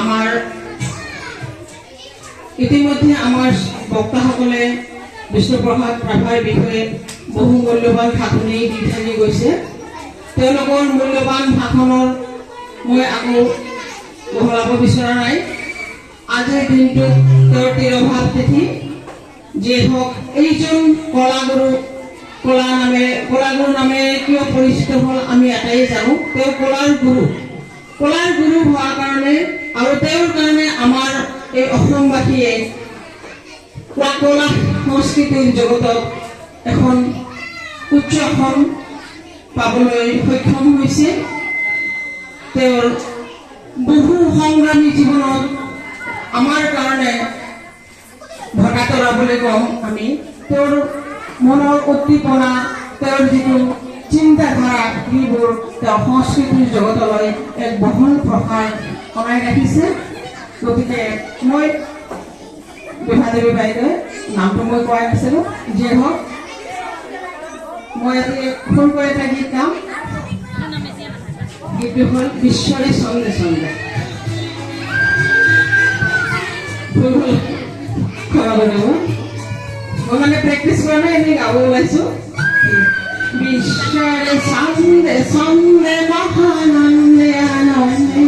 আমাৰ ইতিমধ্যে আমাৰ বক্তাসকলে বিষ্ণুপ্ৰসাদ ৰাভাৰ বিষয়ে বহু মূল্যৱান ভাষণি দি থাকি গৈছে। তেওঁলোকৰ মূল্যৱান ভাষণৰ মই আকৌ বহলাব বিচৰা নাই। আজিৰ দিনটোত তেওঁৰ তিৰভাৱ তিথি। যিয়ে হওক, এইজন কলাগুৰু নামে কিয় পৰিচিত হ'ল আমি এটাই জানো, তেওঁ কলাৰ গুৰু হোৱাৰ কাৰণে আৰু তেওঁৰ কাৰণে আমাৰ এই অসমবাসীয়ে কলা সংস্কৃতিৰ জগতত এখন উচ্চ আসন পাবলৈ সক্ষম হৈছে। তেওঁৰ বহু সংগ্ৰামী জীৱনত আমাৰ কাৰণে ভটাতৰা বুলি কওঁ আমি। তেওঁৰ মনৰ উদ্দীপনা, তেওঁৰ যিটো চিন্তাধাৰা, সেইবোৰ তেওঁ সংস্কৃতিৰ জগতলৈ এক বহল প্ৰসাৰ বনাই ৰাখিছে। গতিকে মই বিভাদেৱী বাইদেউ নামটো মই কোৱাই নাছিলোঁ। যিয়ে হওক, মই আজি সৰুকৈ এটা গীত গাম। গীতটো হ'ল বিশ্বৰে ছন্দে ছন্দে। মই মানে প্ৰেক্টিচ কৰা নাই, এনেই গাব ওলাইছোঁ। বিশ্বৰে ছন্দে ছন্দে মহানন্দে আনন্দে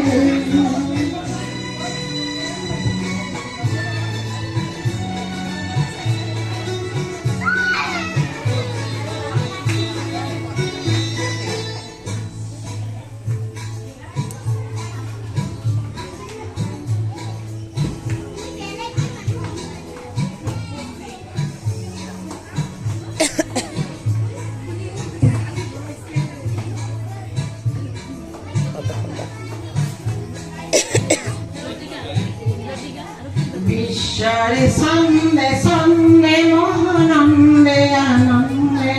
বিশ্বরে ছন্দে ছন্দে মহানন্দে আনন্দে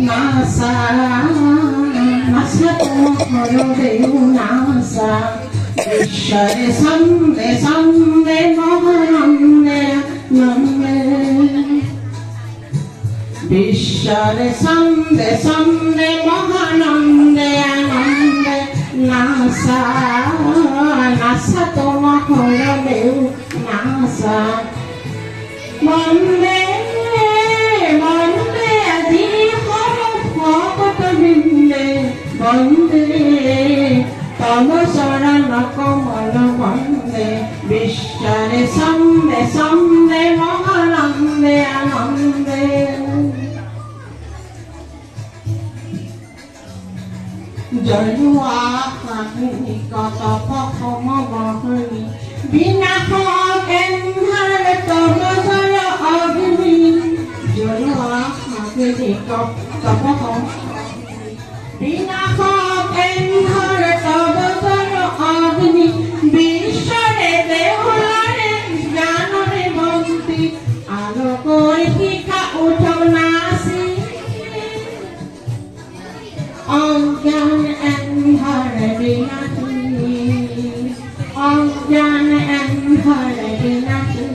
নাসা নাসা তোমার দেউ নাসা। বিশ্বরে ছন্দে ছন্দে মহানন্দে আনন্দে, বিশ্বরে ছন্দে ছন্দে মহানন্দে আনন্দে নাসা নাসা তোমার দেউ নাসা। বন্দে বন্দে আজি ভকত বৃন্দে বন্দে তব চরণ কমল বন্দে। বিশ্বরে ছন্দে ছন্দে মহানন্দে আনন্দে। জলোৱা কাহিনী কত পথম বহনি বিনাশক এন্ধাৰ তব জয় অগ্নি। জলোৱা কাহিনী কত পথম বিনাশক এন্ধাৰ তব জয় অগ্নি। বিশ্বৰে দেউলাৰে জ্ঞানৰে বন্তি আলোকৰ শিখা উঠক নাচি। অজ্ঞান এন্ধাৰ বিনাশী, অজ্ঞান এন্ধাৰ বিনাশী।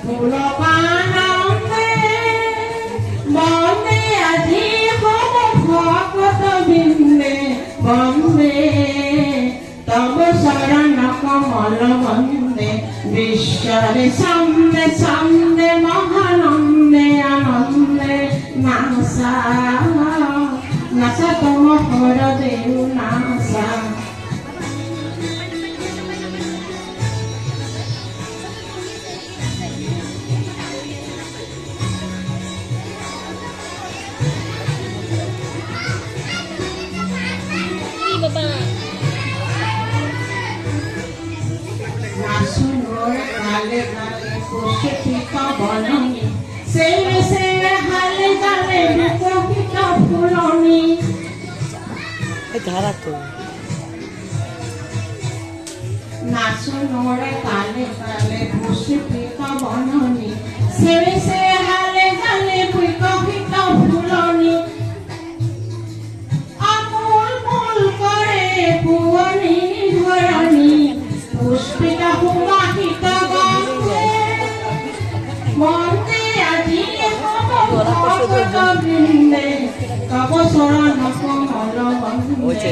পুলকানন্দে বন্দে আজি সব ভকত বৃন্দে বন্দে তব চৰণ কমল বন্দে। বিশ্বৰে ছন্দে ছন্দে মহানন্দে আনন্দে নাসা নাসা তোমাৰ দেউ নাসা। নাচুনৰ গালে গালে কুশিত বননি, সেৰে সেৰে হালে গালে বিকশিত ফুলনি। নাচুনৰ গালে গালে কুশিত বননি, সেৰে সেৰে হালে গালে বিকশিত ফুলনি। আমূল মূল কৰে পুৰণি ধৰণি, পুষ্পিত সুবাসিত গন্ধে। বন্দে আজি ভকত বৃন্দে তব চৰণ কমল বন্দে।